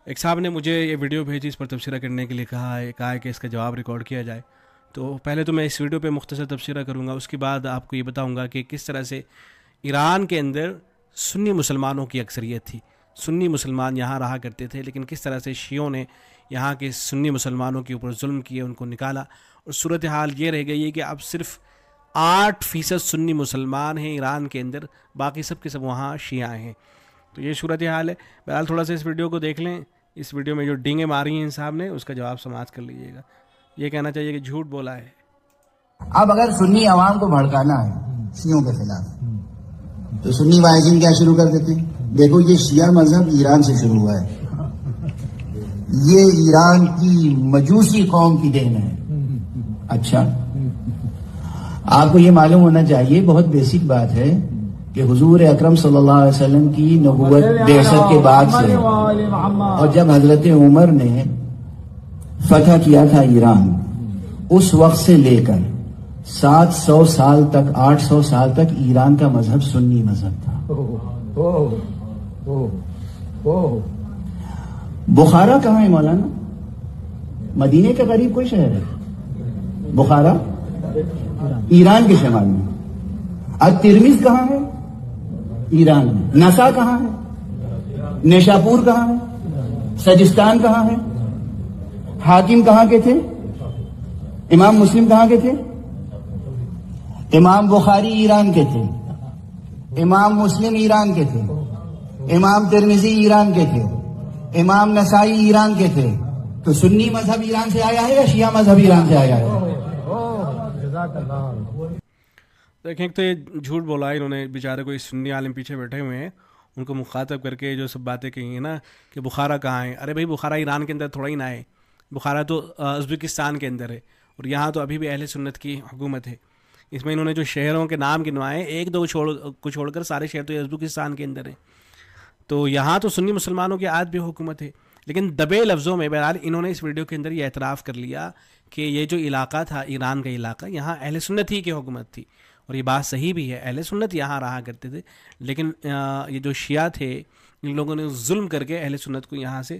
ایک صاحب نے مجھے یہ ویڈیو بھیجی، اس پر تبصرہ کرنے کے لیے کہا ہے کہ اس کا جواب ریکارڈ کیا جائے. تو پہلے تو میں اس ویڈیو پہ مختصر تبصرہ کروں گا، اس کے بعد آپ کو یہ بتاؤں گا کہ کس طرح سے ایران کے اندر سنی مسلمانوں کی اکثریت تھی. سنی مسلمان یہاں رہا کرتے تھے، لیکن کس طرح سے شیعوں نے یہاں کے سنی مسلمانوں کے اوپر ظلم کیے، ان کو نکالا. اور صورتحال یہ رہ گئی ہے کہ اب صرف 8% سنی مسلمان ہیں ایران کے اندر، باقی سب کے سب وہاں شیعہ ہیں. تو یہ صورتحال ہے. بہرحال تھوڑا سا اس ویڈیو کو دیکھ لیں. اس ویڈیو میں جو ڈینگیں ماری ہیں صاحب نے، اس کا جواب سماعت کر لیجیے گا. یہ کہنا چاہیے کہ جھوٹ بولا ہے. اب اگر سنی عوام کو بھڑکانا ہے شیعوں کے خلاف تو سنی وائزین کیا شروع کر دیتے ہیں؟ دیکھو یہ شیعہ مذہب ایران سے شروع ہوا ہے، یہ ایران کی مجوسی قوم کی دین ہے. اچھا، آپ کو یہ معلوم ہونا چاہیے، بہت بیسک بات ہے کہ حضور اکرم صلی اللہ علیہ وسلم کی نبوت بعثت کے بعد سے، اور جب حضرت عمر نے فتح کیا تھا ایران، اس وقت سے لے کر 700 سال تک 800 سال تک ایران کا مذہب سنی مذہب تھا. بخارا کہاں ہے مولانا؟ مدینے کے قریب کوئی شہر ہے بخارا؟ ایران کے شمال میں. الترمذ کہاں ہے؟ ایران میں. نسا کہاں ہے؟ نیشاپور کہاں ہے؟ سجستان کہاں ہے؟ حاکم کہاں کے تھے؟ امام مسلم کہاں کے تھے؟ امام بخاری ایران کے تھے، امام مسلم ایران کے تھے، امام ترمذی ایران کے تھے، امام نسائی ایران کے تھے. تو سنی مذہب ایران سے آیا ہے یا شیعہ مذہب ایران سے آیا ہے؟ دیکھیں تو یہ جھوٹ بولا ہے انہوں نے. بیچارے کوئی سنی عالم پیچھے بیٹھے ہوئے ہیں، ان کو مخاطب کر کے جو سب باتیں کہی ہیں نا کہ بخارا کہاں ہے. ارے بھائی بخارا ایران کے اندر تھوڑا ہی نہ ہے، بخارا تو ازبکستان کے اندر ہے، اور یہاں تو ابھی بھی اہل سنت کی حکومت ہے. اس میں انہوں نے جو شہروں کے نام گنوائے، ایک دو کو چھوڑ کر سارے شہر تو ازبکستان کے اندر ہیں. تو یہاں تو سنی مسلمانوں کی آج بھی حکومت ہے. لیکن دبے لفظوں میں بہرحال انہوں نے اس ویڈیو کے اندر یہ اعتراف کر لیا کہ یہ جو علاقہ تھا، ایران کا علاقہ، یہاں اہل سنت ہی کی حکومت تھی. اور یہ بات صحیح بھی ہے، اہل سنت یہاں رہا کرتے تھے. لیکن یہ جو شیعہ تھے، ان لوگوں نے ظلم کر کے اہل سنت کو یہاں سے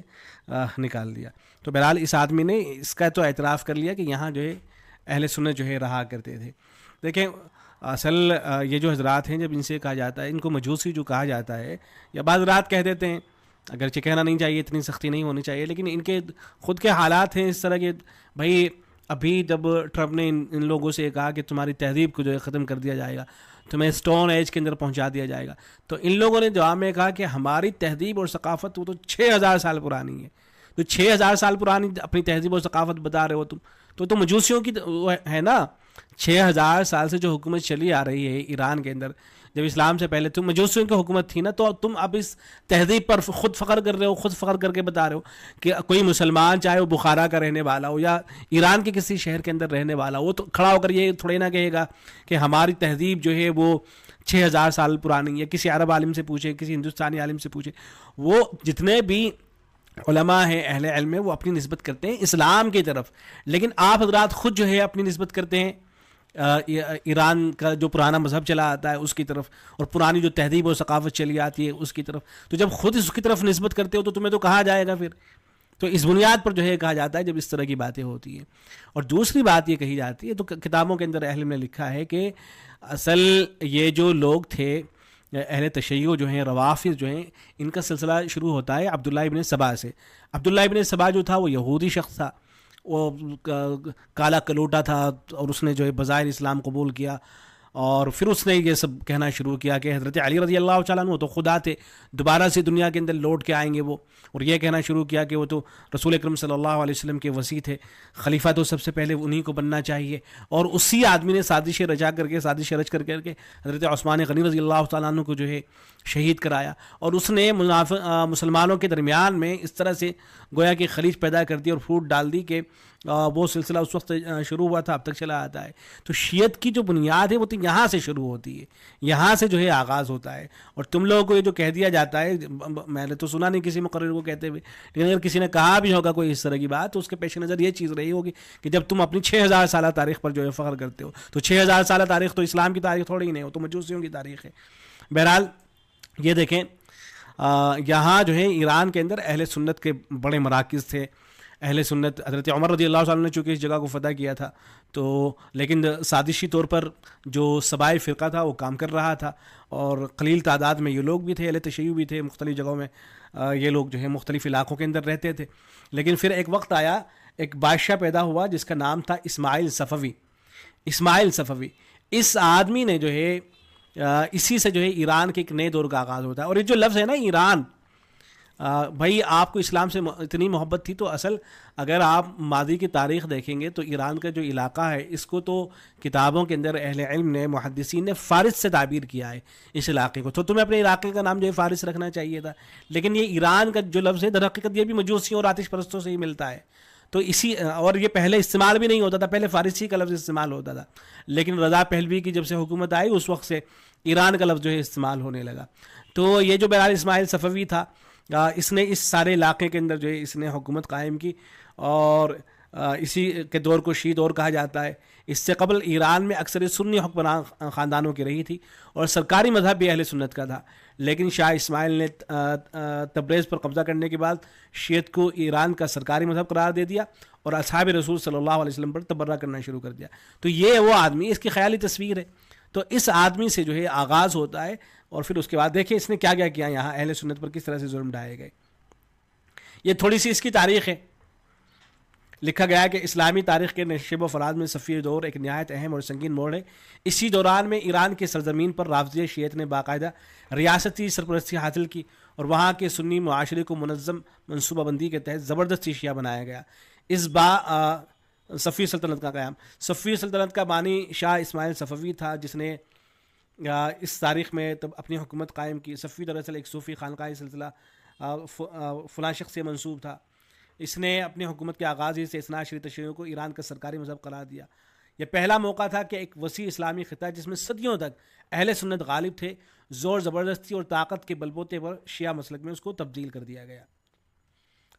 نکال دیا. تو بہرحال اس آدمی نے اس کا تو اعتراف کر لیا کہ یہاں جو ہے اہل سنت جو ہے رہا کرتے تھے. دیکھیں اصل یہ جو حضرات ہیں، جب ان سے کہا جاتا ہے، ان کو مجوسی جو کہا جاتا ہے، یا بعض رات کہہ دیتے ہیں، اگرچہ کہنا نہیں چاہیے، اتنی سختی نہیں ہونی چاہیے، لیکن ان کے خود کے حالات ہیں اس طرح کے. بھائی ابھی جب ٹرمپ نے ان لوگوں سے کہا کہ تمہاری تہذیب کو جو ہے ختم کر دیا جائے گا، تمہیں اسٹون ایج کے اندر پہنچا دیا جائے گا، تو ان لوگوں نے جواب میں کہا کہ ہماری تہذیب اور ثقافت وہ تو 6000 سال پرانی ہے. تو 6000 سال پرانی اپنی تہذیب اور ثقافت بتا رہے ہو تم، تو مجوسیوں کی ہے نا. 6000 سال سے جو حکومت چلی آ رہی ہے ایران کے اندر، جب اسلام سے پہلے تم مجوسیوں کی حکومت تھی نا، تو تم اب اس تہذیب پر خود فخر کر رہے ہو، خود فخر کر کے بتا رہے ہو کہ کوئی مسلمان چاہے وہ بخارا کا رہنے والا ہو یا ایران کے کسی شہر کے اندر رہنے والا ہو، وہ تو کھڑا ہو کر یہ تھوڑے نہ کہے گا کہ ہماری تہذیب جو ہے وہ 6000 سال پرانی ہے. کسی عرب عالم سے پوچھے، کسی ہندوستانی عالم سے پوچھے، وہ جتنے بھی علماء ہیں، اہل علم ہیں، وہ اپنی نسبت کرتے ہیں اسلام کی طرف. لیکن آپ حضرات خود جو ہے اپنی نسبت کرتے ہیں ایران کا جو پرانا مذہب چلا آتا ہے اس کی طرف، اور پرانی جو تہذیب و ثقافت چلی آتی ہے اس کی طرف. تو جب خود اس کی طرف نسبت کرتے ہو تو تمہیں تو کہا جائے گا پھر. تو اس بنیاد پر جو ہے کہا جاتا ہے جب اس طرح کی باتیں ہوتی ہیں. اور دوسری بات یہ کہی جاتی ہے، تو کتابوں کے اندر اہل علم نے لکھا ہے کہ اصل یہ جو لوگ تھے اہل تشیع جو ہیں، روافض جو ہیں، ان کا سلسلہ شروع ہوتا ہے عبداللہ ابن سبا سے. عبداللہ ابن سبا جو تھا وہ یہودی شخص تھا، وہ کالا کلوٹا تھا، اور اس نے جو ہے بظاہر اسلام قبول کیا، اور پھر اس نے یہ سب کہنا شروع کیا کہ حضرت علی رضی اللہ تعالیٰ عنہ تو خدا تھے، دوبارہ سے دنیا کے اندر لوٹ کے آئیں گے وہ. اور یہ کہنا شروع کیا کہ وہ تو رسول اکرم صلی اللہ علیہ وسلم کے وصی تھے، خلیفہ تو سب سے پہلے انہی کو بننا چاہیے. اور اسی آدمی نے سازش رچ کر کے حضرت عثمان غنی رضی اللہ تعالیٰ عنہ کو جو ہے شہید کرایا. اور اس نے مسلمانوں کے درمیان میں اس طرح سے گویا کہ خلیج پیدا کر دی اور پھوٹ ڈال دی کہ وہ سلسلہ اس وقت شروع ہوا تھا، اب تک چلا آتا ہے. تو شیعت کی جو بنیاد ہے وہ تو یہاں سے شروع ہوتی ہے، یہاں سے جو ہے آغاز ہوتا ہے. اور تم لوگوں کو یہ جو کہہ دیا جاتا ہے، میں نے تو سنا نہیں کسی مقرر کو کہتے ہوئے، لیکن اگر کسی نے کہا بھی ہوگا کوئی اس طرح کی بات، تو اس کے پیش نظر یہ چیز رہی ہوگی کہ جب تم اپنی 6000 سالہ تاریخ پر جو ہے فخر کرتے ہو، تو 6000 سالہ تاریخ تو اسلام کی تاریخ تھوڑی ہی نہیں ہو، تو مجوسیوں کی تاریخ ہے. بہرحال یہ دیکھیں یہاں جو ہے ایران کے اندر اہل سنت کے بڑے مراکز تھے. اہل سنت حضرت عمر رضی اللہ عنہ نے چونکہ اس جگہ کو فتح کیا تھا تو لیکن سازشی طور پر جو سبائی فرقہ تھا وہ کام کر رہا تھا, اور قلیل تعداد میں یہ لوگ بھی تھے, اہل تشیع بھی تھے, مختلف جگہوں میں یہ لوگ جو ہے مختلف علاقوں کے اندر رہتے تھے. لیکن پھر ایک وقت آیا, ایک بادشاہ پیدا ہوا جس کا نام تھا اسماعیل صفوی. اسماعیل صفوی, اس آدمی نے جو ہے اسی سے جو ہے ایران کے ایک نئے دور کا آغاز ہوتا ہے. اور یہ جو لفظ ہے نا ایران, بھائی آپ کو اسلام سے اتنی محبت تھی تو اصل اگر آپ ماضی کی تاریخ دیکھیں گے تو ایران کا جو علاقہ ہے اس کو تو کتابوں کے اندر اہل علم نے, محدثین نے فارس سے تعبیر کیا ہے اس علاقے کو. تو تمہیں اپنے علاقے کا نام جو ہے فارس رکھنا چاہیے تھا, لیکن یہ ایران کا جو لفظ ہے در حقیقت یہ بھی مجوسیوں اور آتش پرستوں سے ہی ملتا ہے. تو اسی, اور یہ پہلے استعمال بھی نہیں ہوتا تھا, پہلے فارسی کا لفظ استعمال ہوتا تھا, لیکن رضا پہلوی کی جب سے حکومت آئی اس وقت سے ایران کا لفظ جو ہے استعمال ہونے لگا. تو یہ جو بہرحال اسماعیل صفوی تھا, اس نے اس سارے علاقے کے اندر جو ہے اس نے حکومت قائم کی, اور اسی کے دور کو شیعہ دور کہا جاتا ہے. اس سے قبل ایران میں اکثر سنی حکمران خاندانوں کی رہی تھی, اور سرکاری مذہب بھی اہل سنت کا تھا. لیکن شاہ اسماعیل نے تبریز پر قبضہ کرنے کے بعد شیعت کو ایران کا سرکاری مذہب قرار دے دیا, اور اصحاب رسول صلی اللہ علیہ وسلم پر تبرہ کرنا شروع کر دیا. تو یہ وہ آدمی, اس کی خیالی تصویر ہے. تو اس آدمی سے جو ہے آغاز ہوتا ہے, اور پھر اس کے بعد دیکھیں اس نے کیا کیا کیا, یہاں اہل سنت پر کس طرح سے ظلم ڈھائے گئے. یہ تھوڑی سی اس کی تاریخ ہے. لکھا گیا ہے کہ اسلامی تاریخ کے نشیب و فراز میں صفی دور ایک نہایت اہم اور سنگین موڑ ہے. اسی دوران میں ایران کے سرزمین پر رافضی شیعت نے باقاعدہ ریاستی سرپرستی حاصل کی, اور وہاں کے سنی معاشرے کو منظم منصوبہ بندی کے تحت زبردستی شیعہ بنایا گیا. اس صفوی سلطنت کا قیام, صفوی سلطنت کا بانی شاہ اسماعیل صفوی تھا جس نے اس تاریخ میں تب اپنی حکومت قائم کی. صفوی دراصل ایک صوفی خانقاہی سلسلہ فلاں شخص سے منسوب تھا. اس نے اپنی حکومت کے آغاز ہی سے اثنا عشری تشیع کو ایران کا سرکاری مذہب قرار دیا. یہ پہلا موقع تھا کہ ایک وسیع اسلامی خطہ جس میں صدیوں تک اہل سنت غالب تھے, زور زبردستی اور طاقت کے بلبوتے پر شیعہ مسلک میں اس کو تبدیل کر دیا گیا.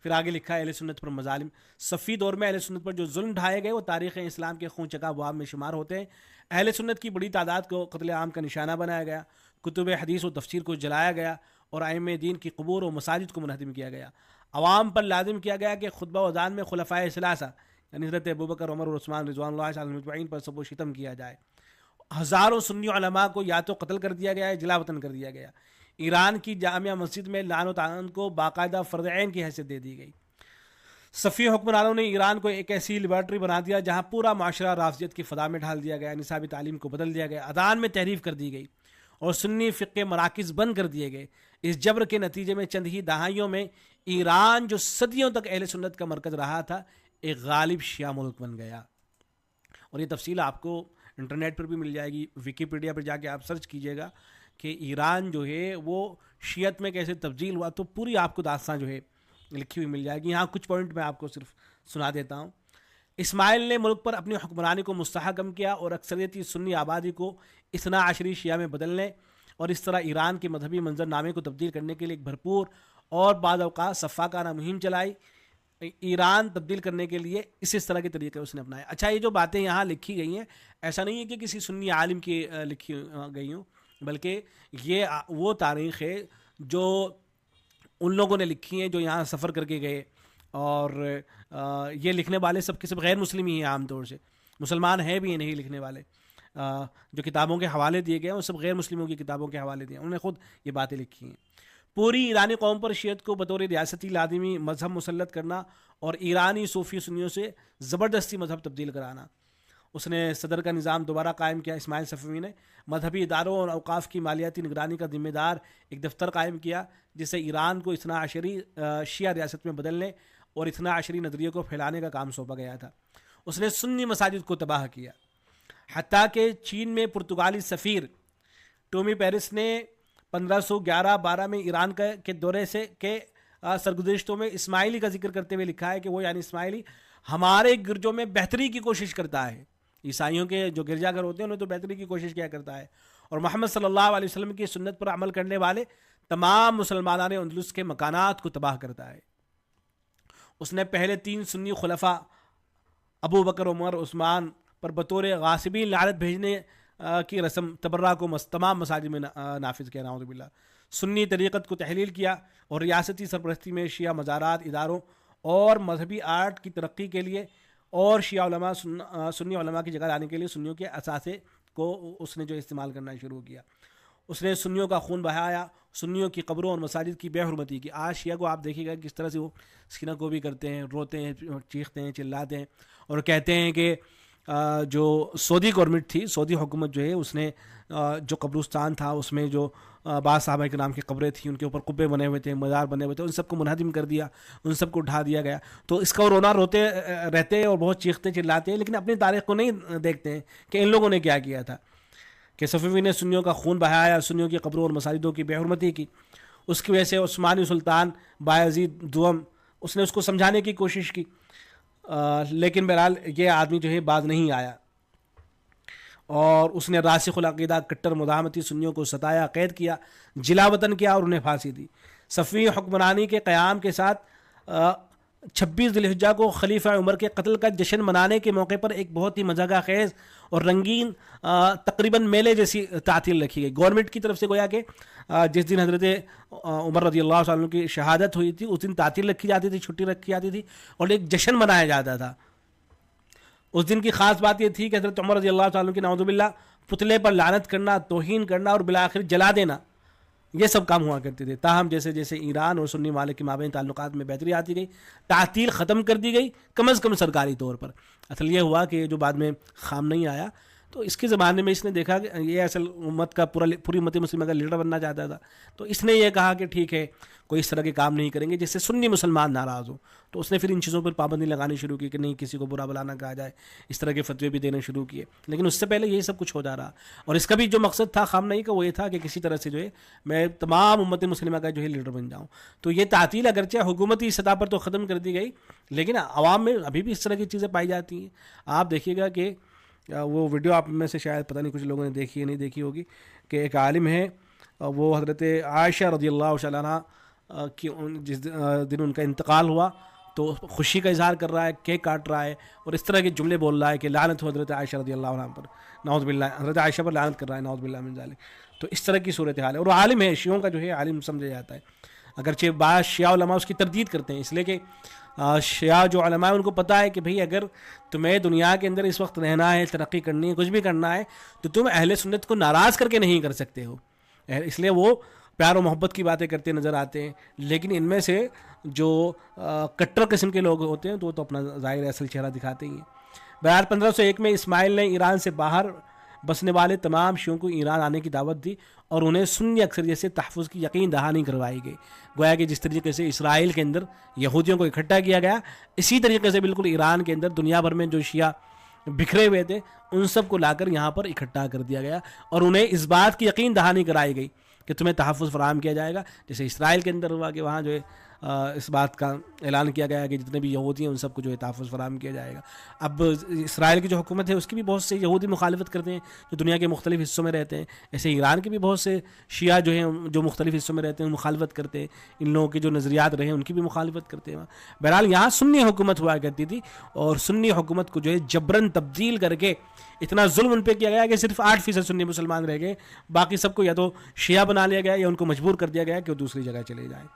پھر آگے لکھا ہے اہل سنت پر مظالم. صفی دور میں اہل سنت پر جو ظلم ڈھائے گئے وہ تاریخ اسلام کے خون چکا ابواب میں شمار ہوتے ہیں. اہل سنت کی بڑی تعداد کو قتل عام کا نشانہ بنایا گیا, کتب حدیث و تفسیر کو جلایا گیا, اور ائمہ دین کی قبور و مساجد کو منہدم کیا گیا. عوام پر لازم کیا گیا کہ خطبہ و اذان میں خلفائے ثلاثہ یعنی حضرت ابوبکر, عمر اور عثمان رضوان اللہ علیہم اجمعین پر سب و شتم کیا جائے. ہزاروں سنی علماء کو یا تو قتل کر دیا گیا ہے, جلا وطن کر دیا گیا. ایران کی جامعہ مسجد میں لعن و طعن کو باقاعدہ فرض عین کی حیثیت دے دی گئی. صفی حکمرانوں نے ایران کو ایک ایسی لیبارٹری بنا دیا جہاں پورا معاشرہ رافضیت کی فضا میں ڈھال دیا گیا. نصابی تعلیم کو بدل دیا گیا, اذان میں تحریف کر دی گئی, اور سنی فقہ مراکز بند کر دیے گئے. اس جبر کے نتیجے میں چند ہی دہائیوں میں ایران جو صدیوں تک اہل سنت کا مرکز رہا تھا ایک غالب شیعہ ملک بن گیا. اور یہ تفصیل آپ کو انٹرنیٹ پر بھی مل جائے گی, ویکیپیڈیا پر جا کے آپ سرچ کیجئے گا کہ ایران جو ہے وہ شیعت میں کیسے تبدیل ہوا, تو پوری آپ کو داستان جو ہے لکھی ہوئی مل جائے گی. یہاں کچھ پوائنٹ میں آپ کو صرف سنا دیتا ہوں. اسماعیل نے ملک پر اپنی حکمرانی کو مستحکم کیا اور اکثریتی سنی آبادی کو اثنا عشری شیعہ میں بدلنے اور اس طرح ایران کے مذہبی منظر نامے کو تبدیل کرنے کے لیے ایک بھرپور اور بعض اوقات سفاکانہ مہم چلائی. ایران تبدیل کرنے کے لیے اس طرح کے طریقے اس نے اپنائے. اچھا, یہ جو باتیں یہاں لکھی گئی ہیں ایسا نہیں ہے کہ کسی سنی عالم کی لکھی گئی ہوں, بلکہ یہ وہ تاریخ ہے جو ان لوگوں نے لکھی ہیں جو یہاں سفر کر کے گئے, اور یہ لکھنے والے سب کے سب غیر مسلم ہی ہیں. عام طور سے مسلمان ہیں بھی نہیں لکھنے والے. جو کتابوں کے حوالے دیے گئے ہیں وہ سب غیر مسلموں کی کتابوں کے حوالے دیے, انہوں نے خود یہ باتیں لکھی ہیں. پوری ایرانی قوم پر شیعت کو بطور ریاستی لازمی مذہب مسلط کرنا اور ایرانی صوفی سنیوں سے زبردستی مذہب تبدیل کرانا. اس نے صدر کا نظام دوبارہ قائم کیا. اسماعیل صفوی نے مذہبی اداروں اور اوقاف کی مالیاتی نگرانی کا ذمہ دار ایک دفتر قائم کیا جسے ایران کو اثنا عشری شیعہ ریاست میں بدلنے اور اثنا عشری نظریے کو پھیلانے کا کام سونپا گیا تھا. اس نے سنی مساجد کو تباہ کیا, حتیٰ کہ چین میں پرتگالی سفیر ٹومی پیرس نے 1511-12 میں ایران کے دورے سے کے سرگزشتوں میں اسماعیلی کا ذکر کرتے ہوئے لکھا ہے کہ وہ یعنی اسماعیلی ہمارے گرجوں میں بہتری کی کوشش کرتا ہے. عیسائیوں کے جو گرجا گھر ہوتے ہیں انہیں تو بہتری کی کوشش کیا کرتا ہے, اور محمد صلی اللہ علیہ وسلم کی سنت پر عمل کرنے والے تمام مسلمانان اندلس کے مکانات کو تباہ کرتا ہے. اس نے پہلے 3 سنی خلفاء ابو بکر, عمر, عثمان پر بطور غاصبین لعنت بھیجنے کی رسم تبرہ کو تمام مساجد میں نافذ کیا. نعوذ باللہ. سنی طریقت کو تحلیل کیا اور ریاستی سرپرستی میں شیعہ مزارات اداروں اور مذہبی آرٹ کی ترقی کے لیے اور شیعہ علماء سنی علماء کی جگہ لانے کے لیے سنیوں کے اثاثے کو اس نے جو استعمال کرنا شروع کیا. اس نے سنیوں کا خون بہایا, سنیوں کی قبروں اور مساجد کی بے حرمتی کی. آج شیعہ کو آپ دیکھیے گا کس طرح سے وہ سینہ کو بھی کرتے ہیں, روتے ہیں, چیختے ہیں, چلاتے ہیں اور کہتے ہیں کہ جو سعودی گورنمنٹ تھی, سعودی حکومت جو ہے, اس نے جو قبرستان تھا اس میں جو بعض صحابہ کے نام کی قبریں تھیں, ان کے اوپر قبے بنے ہوئے تھے, مزار بنے ہوئے تھے, ان سب کو منہدم کر دیا, ان سب کو اٹھا دیا گیا. تو اس کا رونا روتے رہتے ہیں اور بہت چیختے چلاتے ہیں, لیکن اپنی تاریخ کو نہیں دیکھتے ہیں کہ ان لوگوں نے کیا کیا تھا. کہ صفوی نے سنیوں کا خون بہایا, سنیوں کی قبروں اور مساجدوں کی بے حرمتی کی. اس کی وجہ سے عثمانی سلطان بایزید دوم اس نے اس کو سمجھانے کی کوشش کی, لیکن بہرحال یہ آدمی جو ہے باز نہیں آیا اور اس نے راسخ العقیدہ کٹر مداحمتی سنیوں کو ستایا, قید کیا, جلا وطن کیا اور انہیں پھانسی دی. صفوی حکمرانی کے قیام کے ساتھ 26 ذی الحجہ کو خلیفہ عمر کے قتل کا جشن منانے کے موقع پر ایک بہت ہی مزاح خیز اور رنگین تقریباً میلے جیسی تعطیل رکھی گئی. گورنمنٹ کی طرف سے گویا کہ جس دن حضرت عمر رضی اللہ عنہ کی شہادت ہوئی تھی اس دن تعطیل رکھی جاتی تھی, چھٹی رکھی جاتی تھی اور ایک جشن منایا جاتا تھا. اس دن کی خاص بات یہ تھی کہ حضرت عمر رضی اللہ عنہ کی نعوذ باللہ پتلے پر لعنت کرنا, توہین کرنا اور بالآخر جلا دینا, یہ سب کام ہوا کرتے تھے. تاہم جیسے جیسے ایران اور سنی ممالک کے مابین تعلقات میں بہتری آتی گئی, تعطیل ختم کر دی گئی, کم از کم سرکاری طور پر. اصل یہ ہوا کہ جو بعد میں خامنئی آیا تو اس کے زمانے میں اس نے دیکھا کہ یہ اصل امت کا پوری امت مسلمہ کا لیڈر بننا چاہتا تھا, تو اس نے یہ کہا کہ ٹھیک ہے کوئی اس طرح کے کام نہیں کریں گے جس سے سنی مسلمان ناراض ہو. تو اس نے پھر ان چیزوں پر پابندی لگانی شروع کی کہ نہیں کسی کو برا بلا نہ کہا جائے, اس طرح کے فتوے بھی دینے شروع کیے. لیکن اس سے پہلے یہی سب کچھ ہو جا رہا, اور اس کا بھی جو مقصد تھا خامنئی کا وہ یہ تھا کہ کسی طرح سے جو ہے میں تمام امت مسلمہ کا جو ہے لیڈر بن جاؤں. تو یہ تعطیل اگرچہ حکومتی سطح پر تو ختم کر دی گئی, لیکن عوام میں ابھی بھی اس طرح کی چیزیں پائی جاتی ہیں. آپ دیکھیے گا کہ وہ ویڈیو آپ میں سے شاید پتہ نہیں کچھ لوگوں نے دیکھی ہے نہیں دیکھی ہوگی, کہ ایک عالم ہے وہ حضرت عائشہ رضی اللہ تعالیٰ عنہ کی جس دن ان کا انتقال ہوا تو خوشی کا اظہار کر رہا ہے, کیک کاٹ رہا ہے اور اس طرح کے جملے بول رہا ہے کہ لعنت ہو حضرت عائشہ رضی اللہ عنہ پر, نعوذ باللہ, حضرت عائشہ پر لعنت کر رہا ہے, نعوذ باللہ من ذلک. تو اس طرح کی صورتحال ہے, اور عالم ہے, شیعوں کا جو ہے عالم سمجھا جاتا ہے. اگرچہ بعض شیعہ علماء اس کی تردید کرتے ہیں, اس لیے کہ شیعہ جو علماء ہیں ان کو پتہ ہے کہ بھئی اگر تمہیں دنیا کے اندر اس وقت رہنا ہے, ترقی کرنی ہے, کچھ بھی کرنا ہے, تو تم اہل سنت کو ناراض کر کے نہیں کر سکتے ہو. اس لیے وہ پیار و محبت کی باتیں کرتے نظر آتے ہیں, لیکن ان میں سے جو کٹر قسم کے لوگ ہوتے ہیں تو وہ تو اپنا ظاہر اصل چہرہ دکھاتے ہی ہیں. بہرحال 1501 میں اسماعیل نے ایران سے باہر بسنے والے تمام شیعوں کو ایران آنے کی دعوت دی اور انہیں سنی اکثریت سے تحفظ کی یقین دہانی کروائی گئی. گویا کہ جس طریقے سے اسرائیل کے اندر یہودیوں کو اکٹھا کیا گیا, اسی طریقے سے بالکل ایران کے اندر دنیا بھر میں جو شیعہ بکھرے ہوئے تھے ان سب کو لا کر یہاں پر اکٹھا کر دیا گیا اور انہیں اس بات کی یقین دہانی کرائی گئی کہ تمہیں تحفظ فراہم کیا جائے گا. جیسے اسرائیل کے اندر ہوا کہ وہاں جو ہے اس بات کا اعلان کیا گیا کہ جتنے بھی یہودی ہیں ان سب کو جو ہے تحفظ فراہم کیا جائے گا. اب اسرائیل کی جو حکومت ہے اس کی بھی بہت سے یہودی مخالفت کرتے ہیں جو دنیا کے مختلف حصوں میں رہتے ہیں, ایسے ایران کے بھی بہت سے شیعہ جو ہیں جو مختلف حصوں میں رہتے ہیں مخالفت کرتے ہیں, ان لوگوں کے جو نظریات رہے ہیں ان کی بھی مخالفت کرتے ہیں. بہرحال یہاں سنی حکومت ہوا کرتی تھی اور سنی حکومت کو جو ہے جبرن تبدیل کر کے اتنا ظلم ان پہ کیا گیا کہ صرف 8% سنی مسلمان رہ گئے, باقی سب کو یا تو شیعہ بنا لیا گیا یا ان کو مجبور کر دیا گیا کہ وہ دوسری جگہ چلے جائیں.